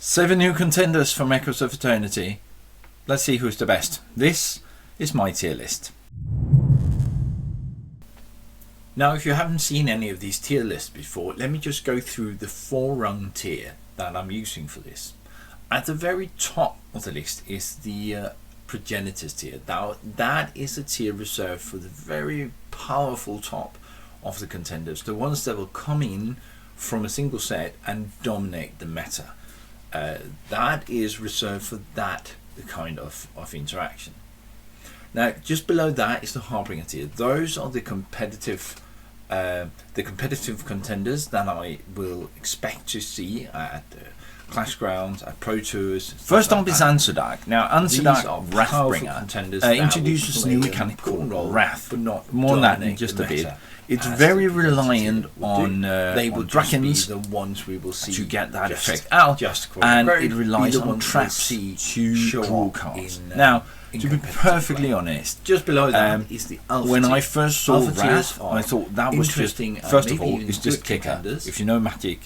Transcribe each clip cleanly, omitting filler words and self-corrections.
7 new contenders from Echoes of Eternity. Let's see who's the best. This is my tier list. Now, if you haven't seen any of these tier lists before, let me just go through the 4-rung tier that I'm using for this. At the very top of the list is the Progenitors tier. Now, that is a tier reserved for the very powerful top of the contenders, the ones that will come in from a single set and dominate the meta. That is reserved for that kind of interaction. Now, just below that is the Harbinger tier. Those are the competitive contenders that I will expect to see at Clash Grounds, at Pro Tours. First up is Ansudak. Now, Ansudak Wrathbringer introduces a new mechanic called Wrath, but not more than that, just a bit. It's very reliant on Drakens the ones we will see to get that effect out, and it relies on traps to draw cards. Now, to be perfectly honest, just below that is the Alpha when tier. I first saw Wrath, I thought that was just, first of all, it's just Kicker. If you know Magic,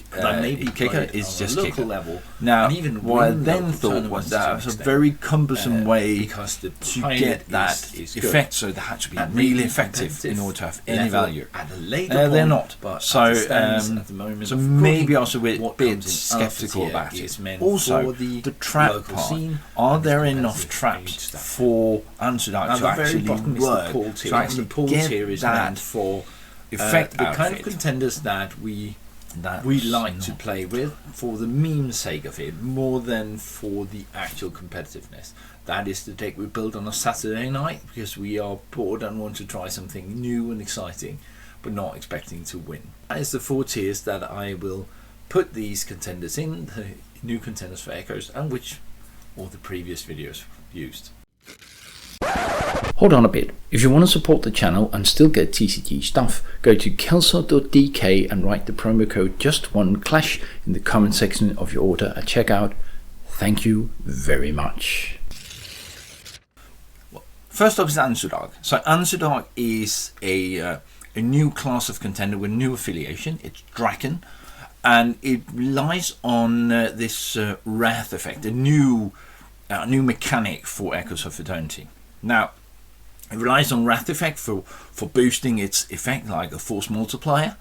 Kicker is just Kicker. Level. Now, even what I then thought was that was a very cumbersome way to get that effect, so they had to be really effective in order to have any value. At a later they're not. But so at the moment, so maybe I was a bit skeptical about it. Also, the trap part, are there enough traps for Ansudak to actually work, to actually get that for effect the out kind of of it? contenders that we like to play with for the meme sake of it, more than for the actual competitiveness. That is the deck we build on a Saturday night because we are bored and want to try something new and exciting, but not expecting to win. That is the 4 tiers that I will put these contenders in, the new contenders for Echoes, and which all the previous videos used. Hold on a bit. If you want to support the channel and still get TCG stuff, go to kelso.dk and write the promo code JUST1CLASH in the comment section of your order at checkout. Thank you very much. First up is Ansudak. So Ansudak is a new class of contender with new affiliation. It's Draken, and it relies on this Wrath effect, a new mechanic for Echoes of Eternity. Now, it relies on Wrath effect for boosting its effect like a force multiplier,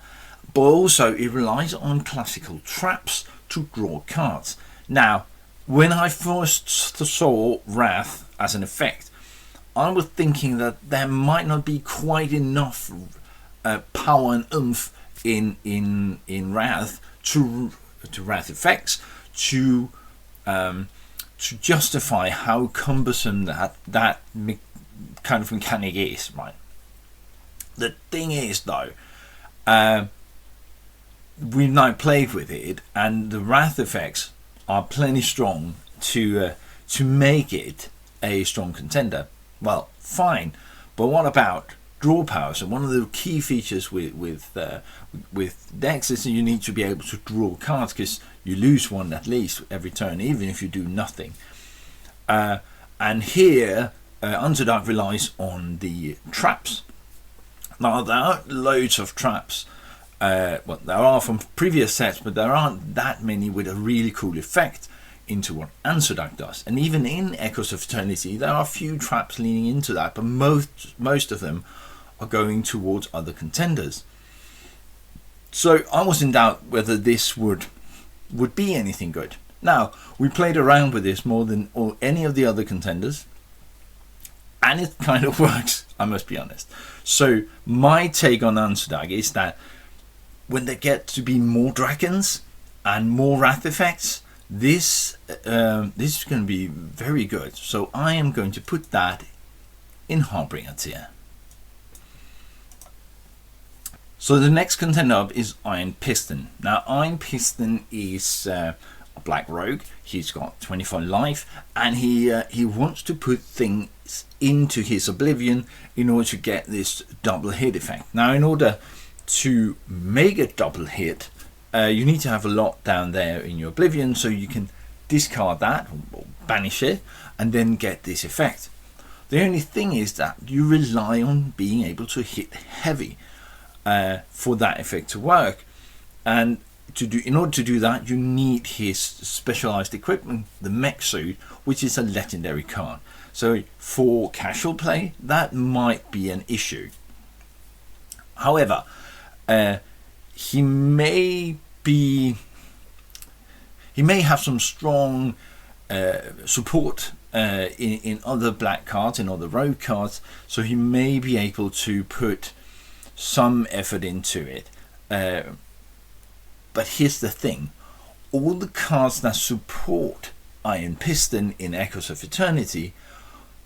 but also it relies on classical traps to draw cards. Now, when I first saw Wrath as an effect, I was thinking that there might not be quite enough power and oomph in Wrath to Wrath effects to justify how cumbersome that kind of mechanic is, right? The thing is, though, we've now played with it, and the Wrath effects are plenty strong to make it a strong contender. Well, fine, but what about draw power? So one of the key features with decks is that you need to be able to draw cards, because you lose one at least every turn, even if you do nothing. And here, Ansudak relies on the traps. Now, there aren't loads of traps. Well, there are from previous sets, but there aren't that many with a really cool effect into what Ansudak does. And even in Echoes of Eternity, there are a few traps leaning into that, but most of them are going towards other contenders. So I was in doubt whether this would be anything good. Now, we played around with this more than any of the other contenders, and it kind of works, I must be honest. So my take on Ansudak is that when they get to be more Drakens and more Wrath effects, this is going to be very good. So I am going to put that in Harbinger tier. So the next contender up is Iron Piston. Now, Iron Piston is a black rogue. He's got 25 life, and he wants to put things into his Oblivion in order to get this double hit effect. Now, in order to make a double hit, you need to have a lot down there in your Oblivion, so you can discard that or banish it and then get this effect. The only thing is that you rely on being able to hit heavy for that effect to work, and in order to do that, you need his specialized equipment, the mech suit, which is a legendary card. So for casual play, that might be an issue. However, he may have some strong support in other black cards, in other rogue cards, so he may be able to put some effort into it. But here's the thing, all the cards that support Iron Piston in Echoes of Eternity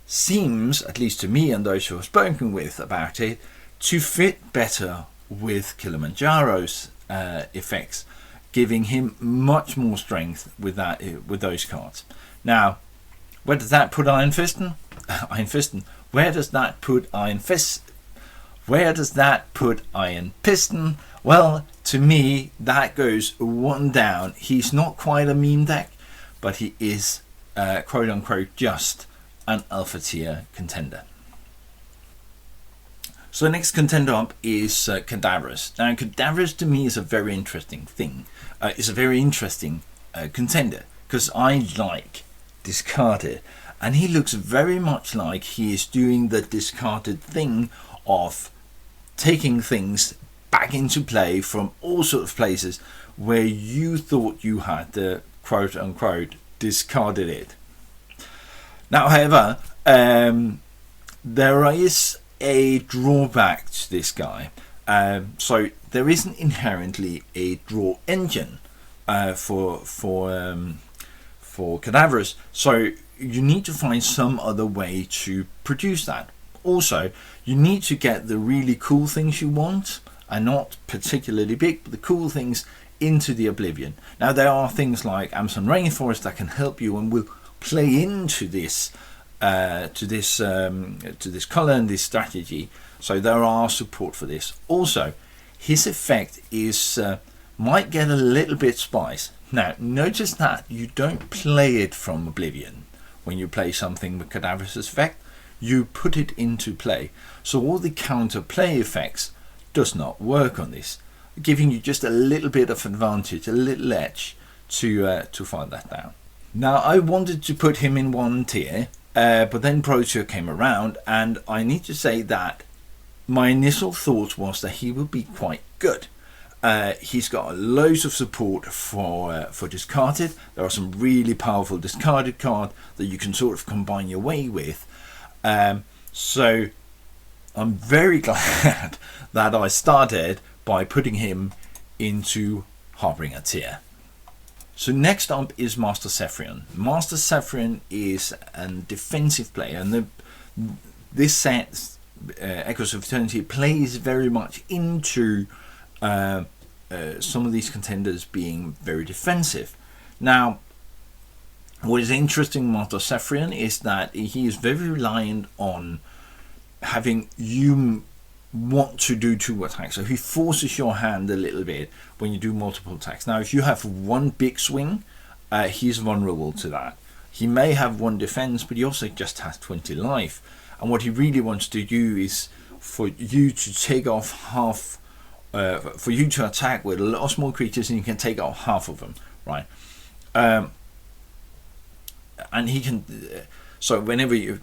seems, at least to me and those who have spoken with about it, to fit better with Kilimanjaro's effects, giving him much more strength with those cards. Now, where does that put Iron Piston? Where does that put Iron Piston? Well, to me, that goes one down. He's not quite a meme deck, but he is, quote unquote, just an alpha tier contender. So the next contender up is Cadaverous. Now, Cadaverous to me is a very interesting thing. It's a very interesting contender because I like discarded, and he looks very much like he is doing the discarded thing of taking things back into play from all sorts of places where you thought you had the quote unquote discarded it. Now, however, there is a drawback to this guy. So there isn't inherently a draw engine for Cadaverous. So you need to find some other way to produce that. Also, you need to get the really cool things you want, and not particularly big, but the cool things into the Oblivion. Now, there are things like Amazon Rainforest that can help you and will play into this to this color and this strategy. So there are support for this. Also, his effect is might get a little bit spice. Now, notice that you don't play it from Oblivion when you play something with Cadaverous' effect. You put it into play. So all the counter play effects does not work on this, giving you just a little bit of advantage, a little edge to find that down. Now, I wanted to put him in one tier, but then Pro Tour came around, and I need to say that my initial thought was that he would be quite good. He's got loads of support for discarded. There are some really powerful discarded cards that you can sort of combine your way with. So I'm very glad that I started by putting him into Harbinger tier. So next up is Master Zephyrion. Master Zephyrion is a defensive player, and this set, Echoes of Eternity, plays very much into some of these contenders being very defensive. Now, what is interesting about Master Zephyrion is that he is very reliant on having you want to do 2 attacks. So he forces your hand a little bit when you do multiple attacks. Now, if you have one big swing, he's vulnerable to that. He may have 1 defense, but he also just has 20 life. And what he really wants to do is for you to take off half, for you to attack with a lot of small creatures, and you can take off half of them, right? And he can, so whenever you,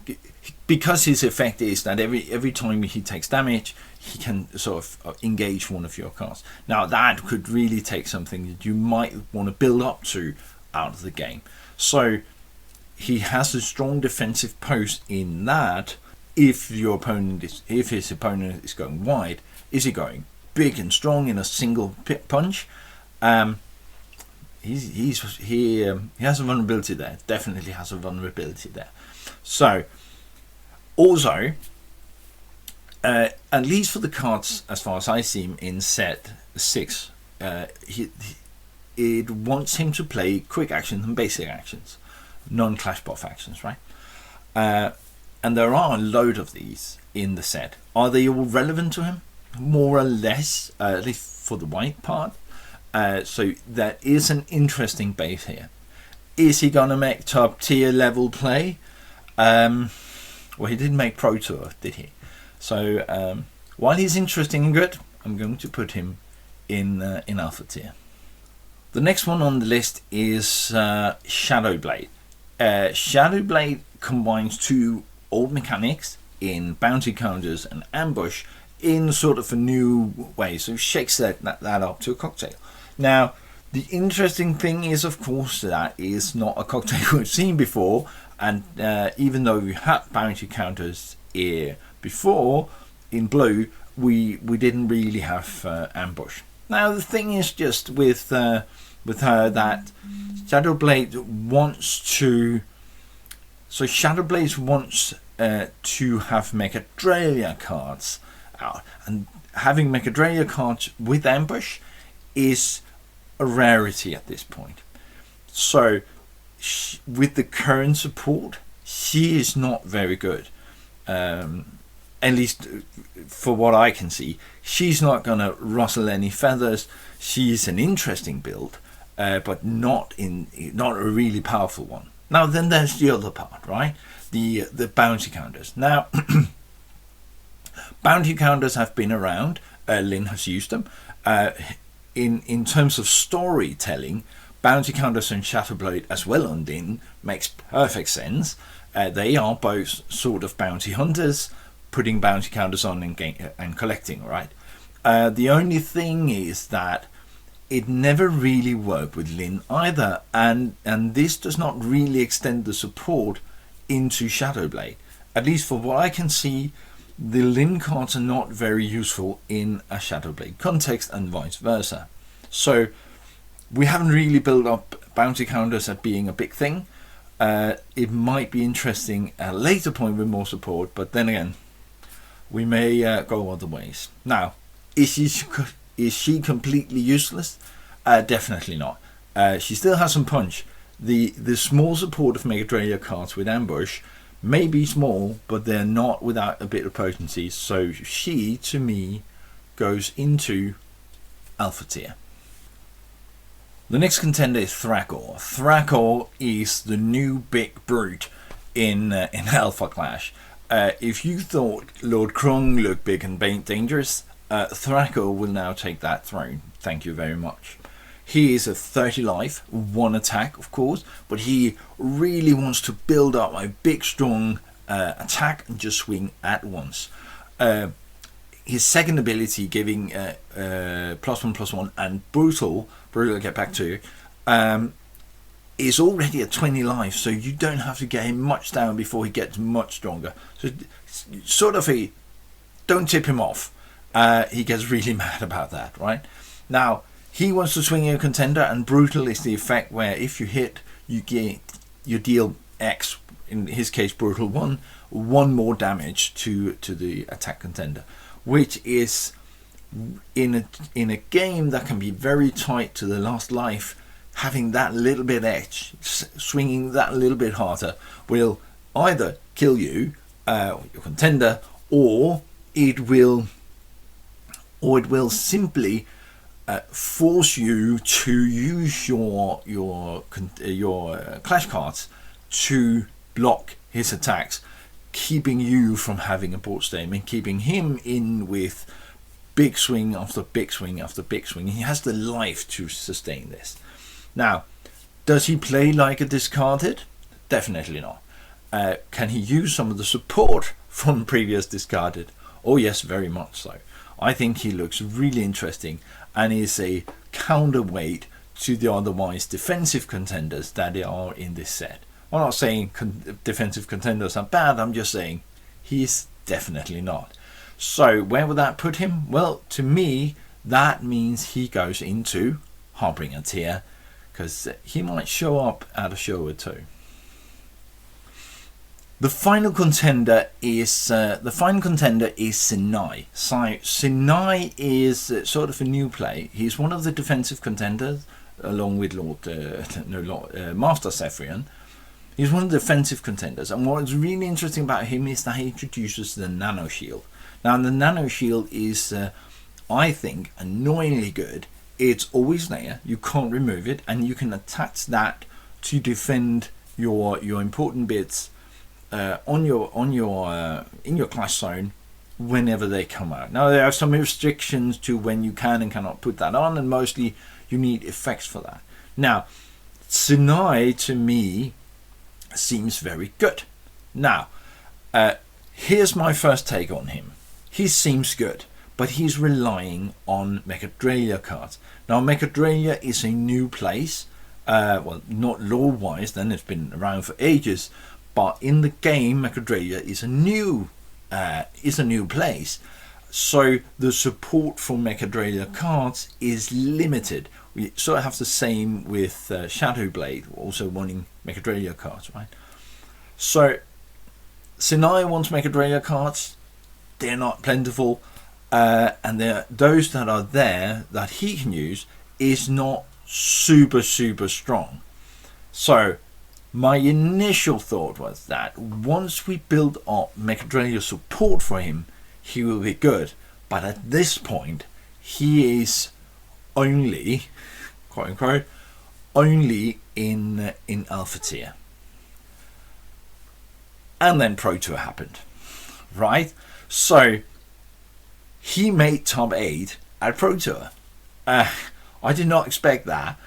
because his effect is that every time he takes damage, he can sort of engage one of your cards. Now, that could really take something that you might want to build up to out of the game. So he has a strong defensive post in that if his opponent is going wide, is he going big and strong in a single punch? He has a vulnerability there. Definitely has a vulnerability there. So also, at least for the cards as far as I see him in set 6, it wants him to play quick actions and basic actions, non-clash buff actions, right? And there are a load of these in the set. Are they all relevant to him? More or less, at least for the white part. So that is an interesting base here. Is he going to make top tier level play? Well, he didn't make Pro Tour, did he? So while he's interesting and good, I'm going to put him in Alpha tier. The next one on the list is Shadowblade. Shadowblade combines two old mechanics in bounty counters and ambush in sort of a new way, so shakes that up to a cocktail. Now, the interesting thing is, of course, that is not a cocktail we've seen before, and even though we had bounty counters here before in blue, we didn't really have ambush. Now, the thing is just with her that Shadowblade wants to. So Shadowblade wants to have Mechadralia cards out, and having Mechadralia cards with ambush is a rarity at this point. So with the current support, she is not very good. At least for what I can see, she's not going to rustle any feathers. She's an interesting build, but not a really powerful one. Now then, there's the other part, right? The bounty counters. Now, bounty counters have been around. Lynn has used them. In terms of storytelling, bounty counters and Shadowblade as well on Lynn makes perfect sense. They are both sort of bounty hunters, putting bounty counters on and collecting, right? The only thing is that it never really worked with Lynn either, and this does not really extend the support into Shadowblade. At least for what I can see, the Lynn cards are not very useful in a Shadowblade context and vice versa. So we haven't really built up bounty counters as being a big thing. It might be interesting at a later point with more support, but then again, we may go other ways. Now, is she completely useless? Definitely not. She still has some punch. The small support of Mechadralia cards with ambush may be small, but they're not without a bit of potency. So she, to me, goes into Alpha tier. The next contender is Thrakor. Thrakor is the new big brute in Alpha Clash. If you thought Lord Krung looked big and dangerous, Thrakor will now take that throne. Thank you very much. He is a 30 life, 1 attack, of course, but he really wants to build up a big, strong attack and just swing at once. His second ability, giving +1/+1 and brutal, I'll get back to, is already at 20 life, so you don't have to get him much down before he gets much stronger. So sort of don't tip him off. He gets really mad about that, right? Now, he wants to swing a contender, and brutal is the effect where if you hit, you deal X, in his case brutal 1 more damage to the attack contender, which is in a game that can be very tight to the last life. Having that little bit edge, swinging that little bit harder, will either kill you, your contender, or it will simply force you to use your clash cards to block his attacks, keeping you from having a board stain and keeping him in with big swing after big swing after big swing. He has the life to sustain this. Now, does he play like a discarded? Definitely not. Can he use some of the support from previous discarded? Oh yes, very much so. I think he looks really interesting and is a counterweight to the otherwise defensive contenders that are in this set. I'm not saying defensive contenders are bad, I'm just saying he's definitely not. So where would that put him? Well, to me, that means he goes into Harbinger tier, because he might show up at a show or two. The final contender is Sinai. Sinai is sort of a new play. He's one of the defensive contenders, along with Master Sephiron. He's one of the defensive contenders, and what's really interesting about him is that he introduces the Nano Shield. Now, the Nano Shield is, I think, annoyingly good. It's always there. You can't remove it, and you can attach that to defend your important bits in your clash zone whenever they come out. Now, there are some restrictions to when you can and cannot put that on, and mostly You need effects for that. Now, Sinai to me seems very good. Now, here's my first take on him. He seems good, but he's relying on Mechadralia cards. Now, Mechadralia is a new place. Well, not lore-wise, then it's been around for ages, but in the game, Mechadralia is a new place. So the support for Mechadralia cards is limited. We sort of have the same with Shadowblade, also wanting Mechadralia cards, right? So Sinai wants Mechadralia cards. They're not plentiful, and those that are there that he can use is not super strong. So my initial thought was that once we build up Mechadralia support for him, he will be good. But at this point, he is only, quote unquote, only in Alpha tier. And then Pro Tour happened, right? So he made top 8 at Pro Tour. I did not expect that.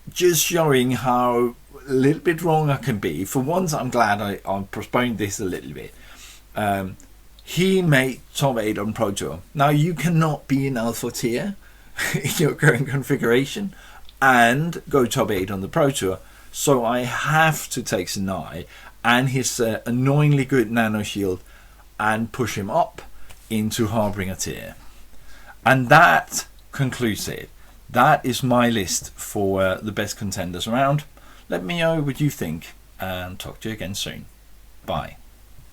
Just showing how a little bit wrong I can be. For once, I'm glad I postponed this a little bit. He made top 8 on Pro Tour. Now, you cannot be in Alpha tier in your current configuration and go top 8 on the Pro Tour. So I have to take Sinai and his annoyingly good Nano Shield and push him up into Harbinger tier. And that concludes it. That is my list for the best contenders around. Let me know what you think and talk to you again soon. Bye.